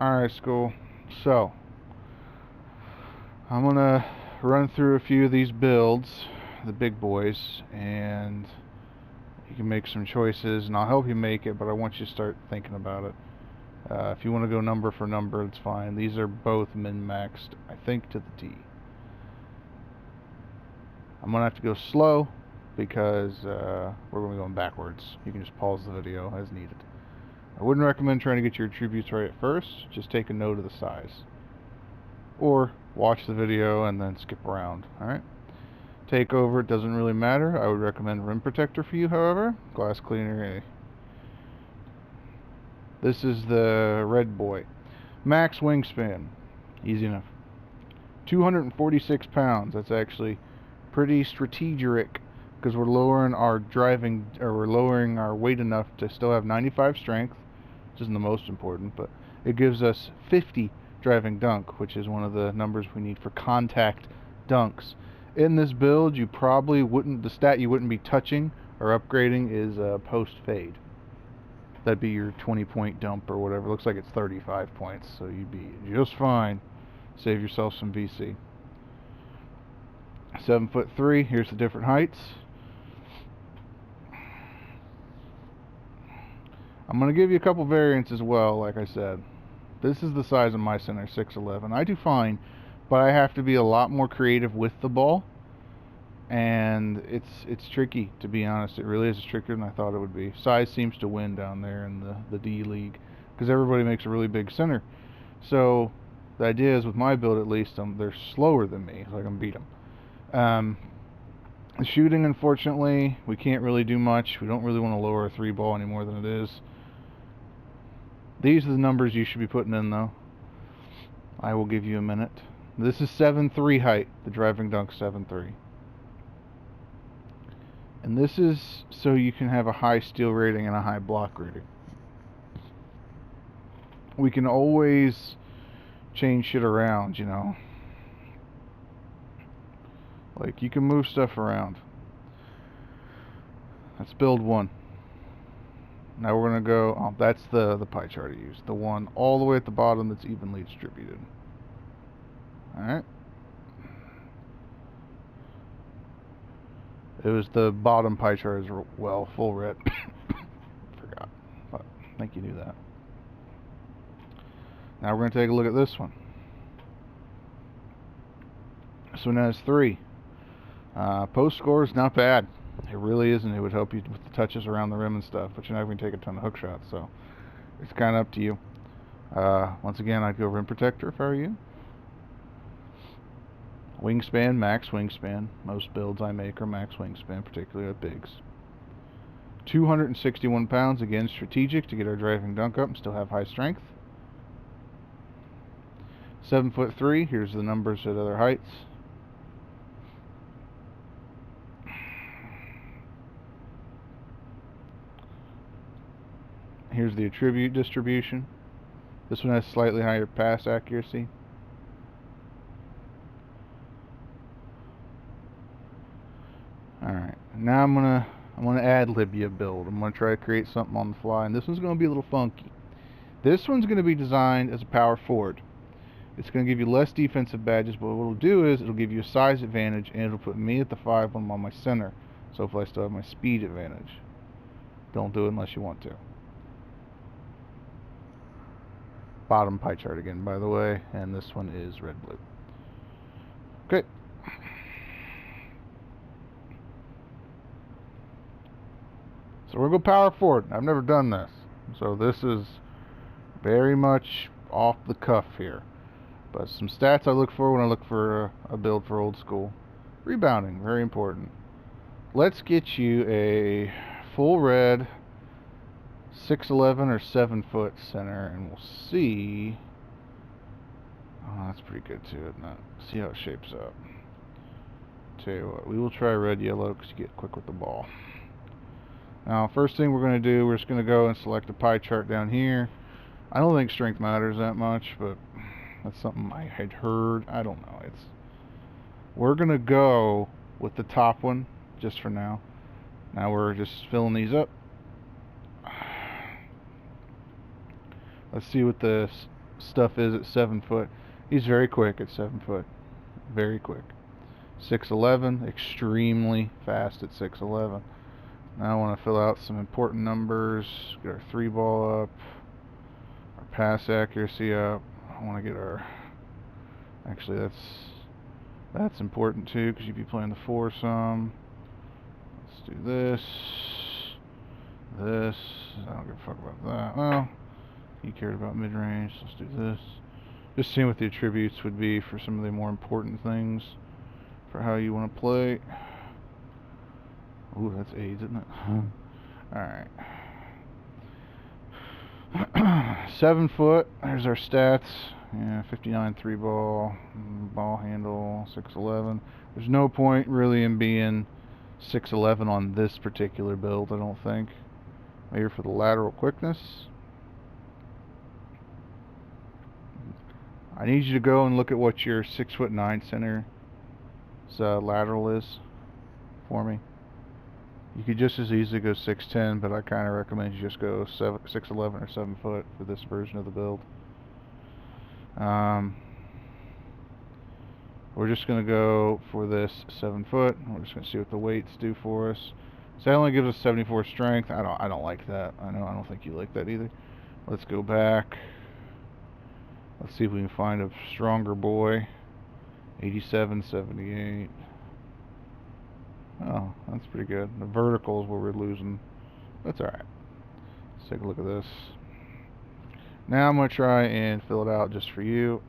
Alright, school. So, I'm gonna run through a few of these builds, the big boys, and you can make some choices, and I'll help you make it, but I want you to start thinking about it. If you want to go number for number, it's fine. These are both min-maxed, I think, to the T. I'm gonna have to go slow because we're gonna be going backwards. You can just pause the video as needed. I wouldn't recommend trying to get your attributes right at first. Just take a note of the size. Or watch the video and then skip around. Alright? Take over, it doesn't really matter. I would recommend rim protector for you, however. Glass cleaner. This is the red boy. Max wingspan. Easy enough. 246 pounds. That's actually pretty strategic because we're lowering our we're lowering our weight enough to still have 95 strength, which isn't the most important, but it gives us 50 driving dunk, which is one of the numbers we need for contact dunks. In this build, you probably wouldn't, the stat you wouldn't be touching or upgrading is post fade. That'd be your 20-point dump or whatever. Looks like it's 35 points, so you'd be just fine. Save yourself some VC. 7'3". Here's the different heights. I'm going to give you a couple variants as well, like I said. This is the size of my center, 6'11". I do fine, but I have to be a lot more creative with the ball. And it's tricky, to be honest. It really is trickier than I thought it would be. Size seems to win down there in the D League because everybody makes a really big center. So the idea is, with my build at least, they're slower than me, so I can beat them. The shooting, unfortunately, we can't really do much. We don't really want to lower a 3-ball any more than it is. These are the numbers you should be putting in, though. I will give you a minute. This is 7'3" height. The driving dunk 7'3". And this is so you can have a high steal rating and a high block rating. We can always change shit around, you know. Like, you can move stuff around. Let's build one. Now we're going to go, oh, that's the pie chart I used. The one all the way at the bottom that's evenly distributed. Alright. It was the bottom pie chart as well, full red. Forgot, but I think you knew that. Now we're going to take a look at this one. This one has 3. Post score is not bad. It really isn't. It would help you with the touches around the rim and stuff, but you're not going to take a ton of hook shots, so it's kind of up to you. Once again, I'd go rim protector if I were you. Wingspan, max wingspan. Most builds I make are max wingspan, particularly at bigs. 261 pounds, again strategic to get our driving dunk up and still have high strength. 7'3". Here's the numbers at other heights. Here's the attribute distribution. This one has slightly higher pass accuracy. Alright, now I'm gonna ad-lib you a build. I'm gonna try to create something on the fly, and this one's gonna be a little funky. This one's gonna be designed as a power forward. It's gonna give you less defensive badges, but what it'll do is it'll give you a size advantage, and it'll put me at the 5 when I'm on my center. So if I still have my speed advantage. Don't do it unless you want to. Bottom pie chart again, by the way, and this one is red-blue. Okay. So we're going to go power forward. I've never done this. So this is very much off the cuff here. But some stats I look for when I look for a build for old school. Rebounding, very important. Let's get you a full red 6'11" or 7-foot center, and we'll see. Oh, that's pretty good too, isn't it? See how it shapes up. Tell you what, we will try red-yellow because you get quick with the ball. Now, first thing we're going to do, we're just going to go and select a pie chart down here. I don't think strength matters that much, but that's something I had heard. I don't know. We're going to go with the top one just for now. Now we're just filling these up. Let's see what the stuff is at 7 foot. He's very quick at 7 foot. Very quick. 6'11", extremely fast at 6'11". Now I want to fill out some important numbers. Get our 3 ball up. Our pass accuracy up. I want to get our... Actually, that's important too, because you'd be playing the foursome. Let's do this. This. I don't give a fuck about that. Well, you cared about mid-range. Let's do this. Just seeing what the attributes would be for some of the more important things for how you want to play. Ooh, that's AIDS, isn't it? Alright. 7 foot. There's our stats. Yeah, 59 3 ball. Ball handle, 6'11". There's no point really in being 6'11" on this particular build, I don't think. Maybe for the lateral quickness. I need you to go and look at what your 6'9" center lateral is for me. You could just as easily go 6'10", but I kind of recommend you just go 6'11" or 7 foot for this version of the build. We're just going to go for this 7 foot. We're just going to see what the weights do for us. So that only gives us 74 strength. I don't like that. I don't think you like that either. Let's go back. Let's see if we can find a stronger boy. 87, 78. Oh, that's pretty good. The vertical is where we're losing. That's alright. Let's take a look at this. Now I'm going to try and fill it out just for you.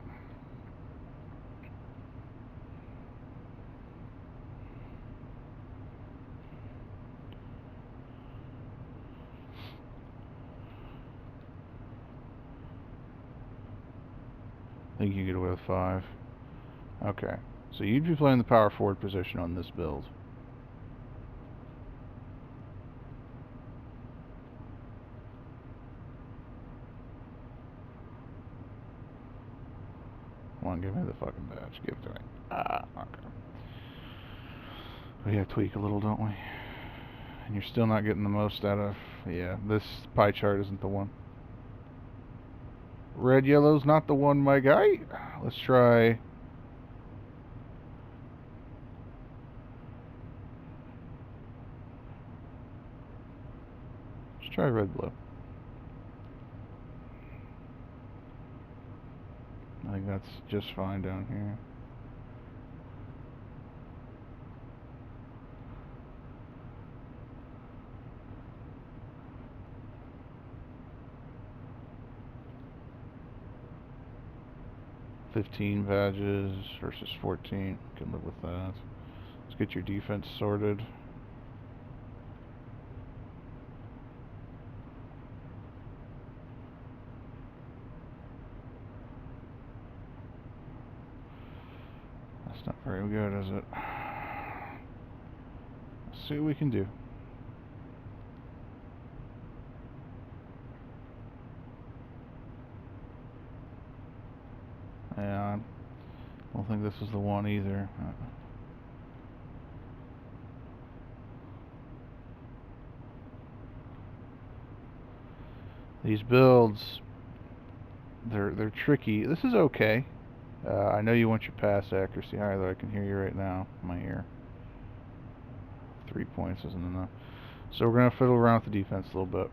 I think you get away with 5. Okay. So you'd be playing the power forward position on this build. Come on, give me the fucking badge. Give it to me. Ah, okay. We have to tweak a little, don't we? And you're still not getting the most out of... Yeah, this pie chart isn't the one. Red, yellow's not the one, my guy. Let's try... Let's try red, blue. I think that's just fine down here. $15 badges versus 14. Can live with that. Let's get your defense sorted. That's not very good, is it? Let's see what we can do. Yeah, I don't think this is the one either. These builds, they're tricky. This is okay. I know you want your pass accuracy higher, though I can hear you right now in my ear. 3 points isn't enough. So we're going to fiddle around with the defense a little bit.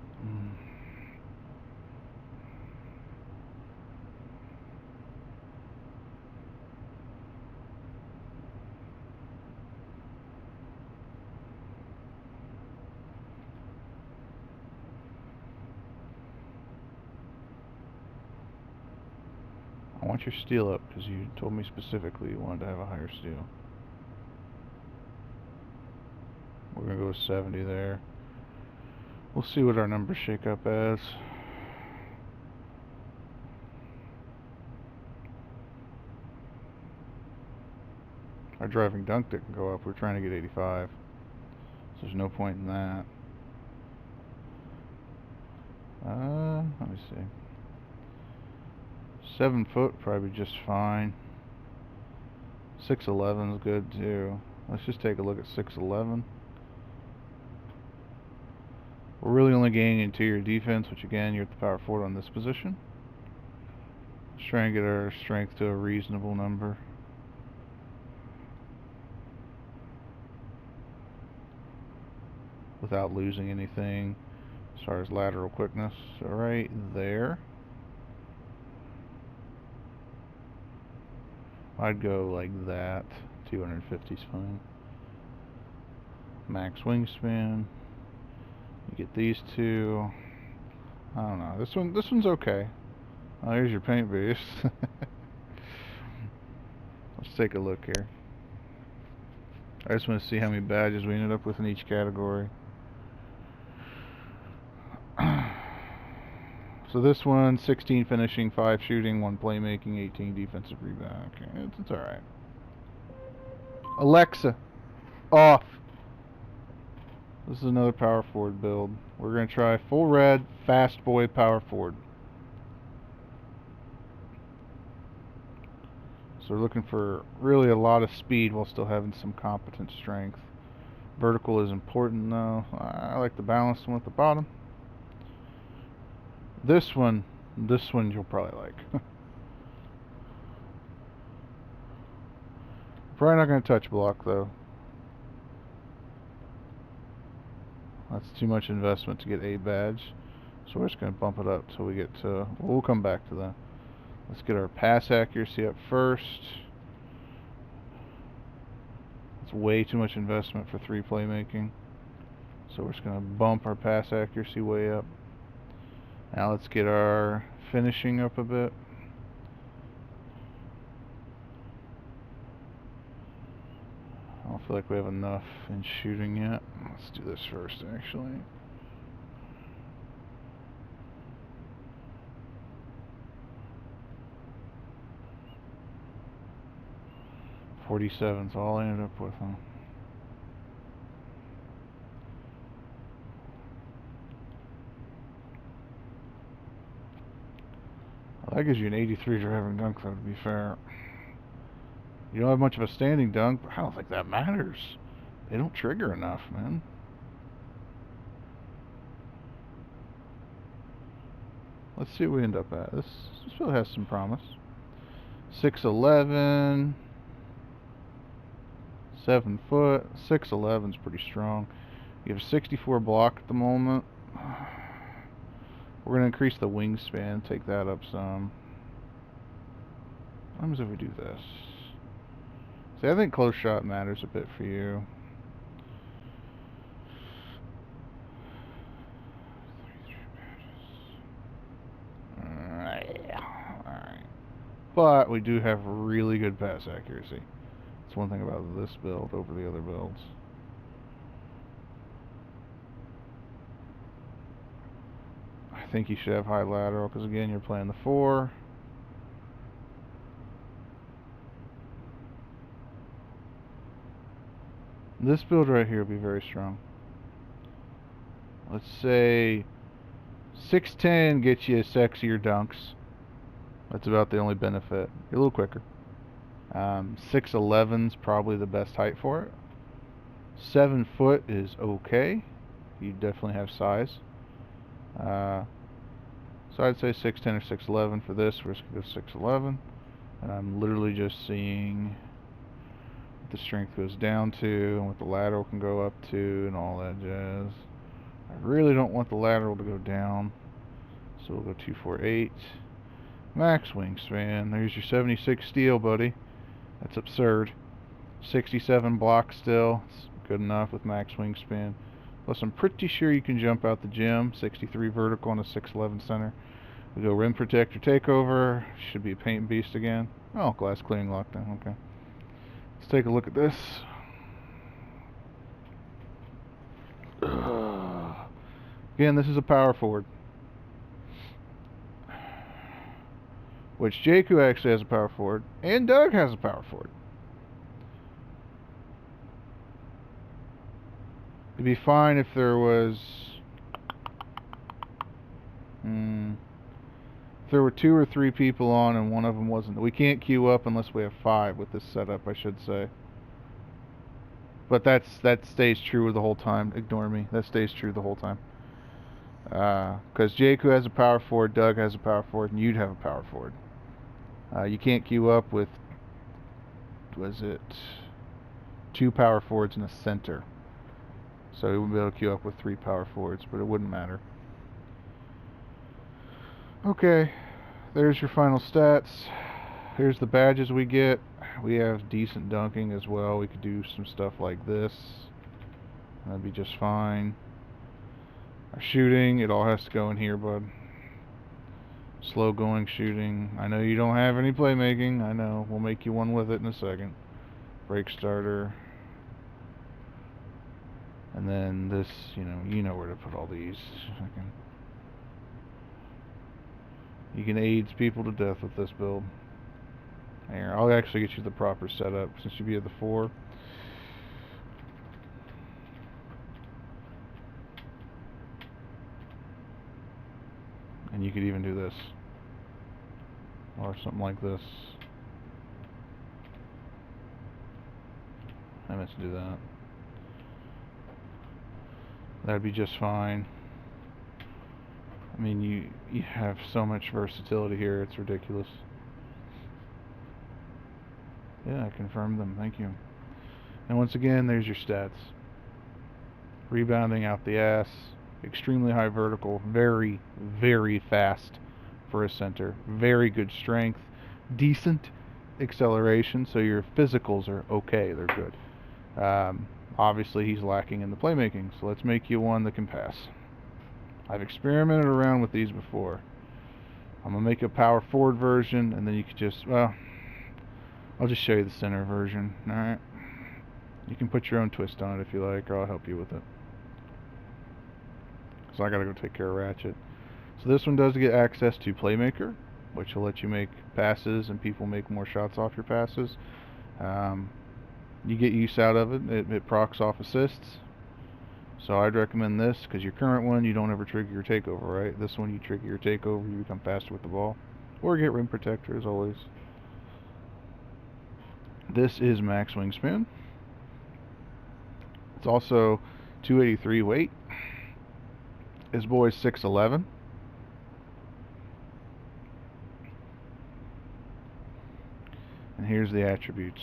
I want your steel up, because you told me specifically you wanted to have a higher steel. We're going to go with 70 there. We'll see what our numbers shake up as. Our driving dunk didn't go up. We're trying to get 85. So there's no point in that. Let me see. 7 foot probably just fine. 6'11" is good too. Let's just take a look at 6'11". We're really only gaining interior defense, which again, you're at the power forward on this position. try and get our strength to a reasonable number. Without losing anything as far as lateral quickness. So right there. I'd go like that. 250 is fine. Max wingspan. You get these two. I don't know. This one's okay. Oh, here's your paint base. Let's take a look here. I just want to see how many badges we ended up with in each category. So this one, 16 finishing, 5 shooting, 1 playmaking, 18 defensive rebound. Okay, it's alright. Alexa, off. This is another power forward build. We're going to try full red, fast boy power forward. So we're looking for really a lot of speed while still having some competent strength. Vertical is important though. I like the balanced one at the bottom. This one you'll probably like. Probably not going to touch block though. That's too much investment to get a badge. So we're just going to bump it up till we get to... We'll come back to that. Let's get our pass accuracy up first. It's way too much investment for 3 playmaking. So we're just going to bump our pass accuracy way up. Now let's get our finishing up a bit. I don't feel like we have enough in shooting yet. Let's do this first, actually. .47's all I ended up with, huh? Well, that gives you an 83 driving dunk, though, to be fair. You don't have much of a standing dunk, but I don't think that matters. They don't trigger enough, man. Let's see what we end up at. This really has some promise. 6'11", 7 foot. 6'11's pretty strong. You have a 64 block at the moment. We're going to increase the wingspan, take that up some. What happens if we do this? See, I think close shot matters a bit for you. Alright. But we do have really good pass accuracy. That's one thing about this build over the other builds. I think you should have high lateral because again you're playing the 4. This build right here will be very strong. Let's say 6'10 gets you sexier dunks. That's about the only benefit. You're a little quicker. 6'11's probably the best height for it. 7 foot is okay. You definitely have size. So I'd say 6'10 or 6'11 for this. We're just going to go 6'11. And I'm literally just seeing what the strength goes down to and what the lateral can go up to and all that jazz. I really don't want the lateral to go down. So we'll go 248. Max wingspan. There's your 76 steel, buddy. That's absurd. 67 block still. It's good enough with max wingspan. Plus, I'm pretty sure you can jump out the gym. 63 vertical and a 6'11 center. We go rim protector takeover. Should be a paint beast again. Oh, glass clearing lockdown. Okay. Let's take a look at this. Again, this is a power forward. Which Jakku actually has a power forward. And Doug has a power forward. It'd be fine if there was... if there were 2 or 3 people on and one of them wasn't. We can't queue up unless we have 5 with this setup, I should say. But that stays true the whole time. Ignore me. That stays true the whole time. Because Jakku has a power forward, Doug has a power forward, and you'd have a power forward. You can't queue up with, was it 2 power forwards and a center. So we wouldn't be able to queue up with 3 power forwards, but it wouldn't matter. Okay, there's your final stats. Here's the badges we get. We have decent dunking as well. We could do some stuff like this. That'd be just fine. Our shooting, it all has to go in here, bud. Slow going shooting. I know you don't have any playmaking. I know. We'll make you one with it in a second. Break starter. And then this, you know where to put all these. You can AIDS people to death with this build. Here, I'll actually get you the proper setup since you be at the 4. And you could even do this. Or something like this. I meant to do that. That'd be just fine. I mean, you have so much versatility here, it's ridiculous. Yeah, I confirmed them, thank you. And once again, there's your stats. Rebounding out the ass, extremely high vertical, very, very fast for a center, very good strength, decent acceleration, so your physicals are okay, they're good. Obviously he's lacking in the playmaking, so let's make you one that can pass. I've experimented around with these before. I'm going to make a power forward version, and then you could just, well, I'll just show you the center version, alright? You can put your own twist on it if you like, or I'll help you with it. So I gotta go take care of Ratchet. So this one does get access to Playmaker, which will let you make passes, and people make more shots off your passes. You get use out of it. It procs off assists. So I'd recommend this, because your current one, you don't ever trigger your takeover, right? This one, you trigger your takeover, you become faster with the ball. Or get rim protector, as always. This is max wingspan. It's also 283 weight. His boy's 6'11". And here's the attributes.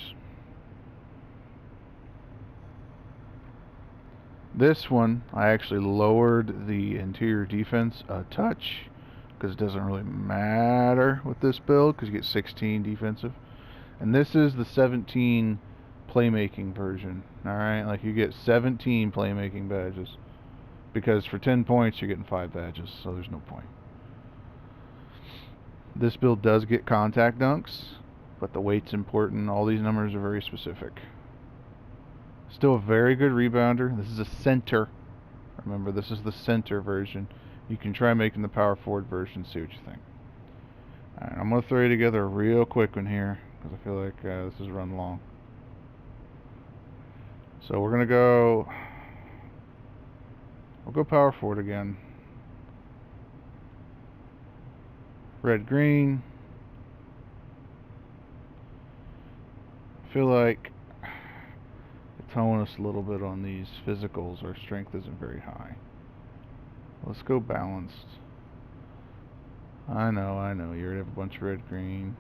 This one, I actually lowered the interior defense a touch, because it doesn't really matter with this build, because you get 16 defensive. And this is the 17 playmaking version. Alright, like you get 17 playmaking badges. Because for 10 points you're getting 5 badges, so there's no point. This build does get contact dunks, but the weight's important. All these numbers are very specific. Still a very good rebounder. This is a center. Remember, this is the center version. You can try making the power forward version, see what you think. Alright, I'm going to throw you together a real quick one here, because I feel like this has run long. So we're going to go... We'll go power forward again. Red, green. I feel like towing us a little bit on these physicals. Our strength isn't very high. Let's go balanced. I know, you already have a bunch of red, green.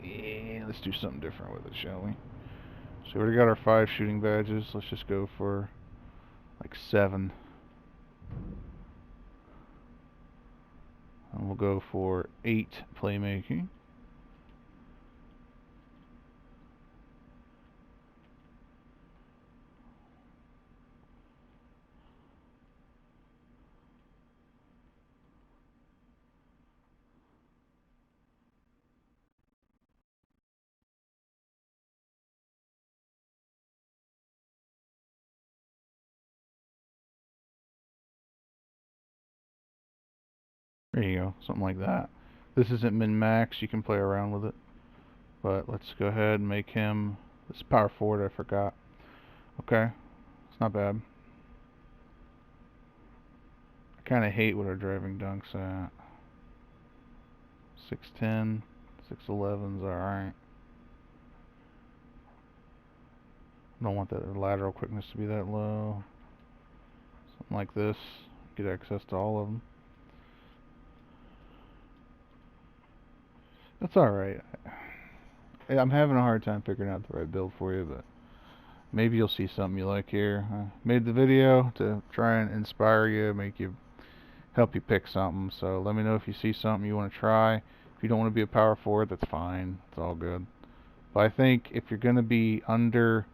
Yeah, let's do something different with it, shall we? So we already got our 5 shooting badges. Let's just go for like 7. And we'll go for 8 playmaking. There you go, something like that. This isn't min-max, you can play around with it. But let's go ahead and make him, this is power forward, I forgot. Okay, it's not bad. I kind of hate what our driving dunk's at. 6'10", 6'11's alright. Don't want that lateral quickness to be that low. Something like this, get access to all of them. That's alright. I'm having a hard time figuring out the right build for you, but maybe you'll see something you like here. I made the video to try and inspire you, help you pick something. So let me know if you see something you want to try. If you don't want to be a power forward, that's fine. It's all good. But I think if you're going to be under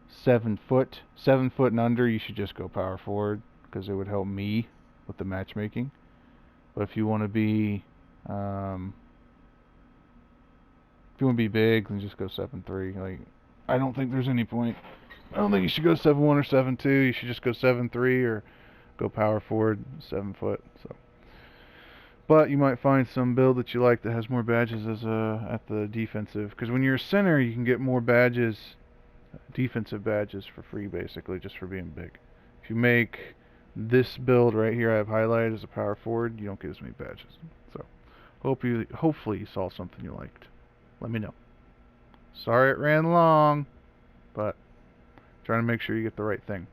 7 foot, 7 foot and under, you should just go power forward because it would help me with the matchmaking. But if you want to be if you want to be big, then just go 7'3". Like, I don't think there's any point. I don't think you should go 7'1" or 7'2". You should just go 7'3" or go power forward 7 foot. So, but you might find some build that you like that has more badges as at the defensive. Because when you're a center, you can get more badges, defensive badges for free, basically, just for being big. If you make this build right here I have highlighted as a power forward, you don't get as many badges. So, hopefully you saw something you liked. Let me know. Sorry it ran long, but trying to make sure you get the right thing.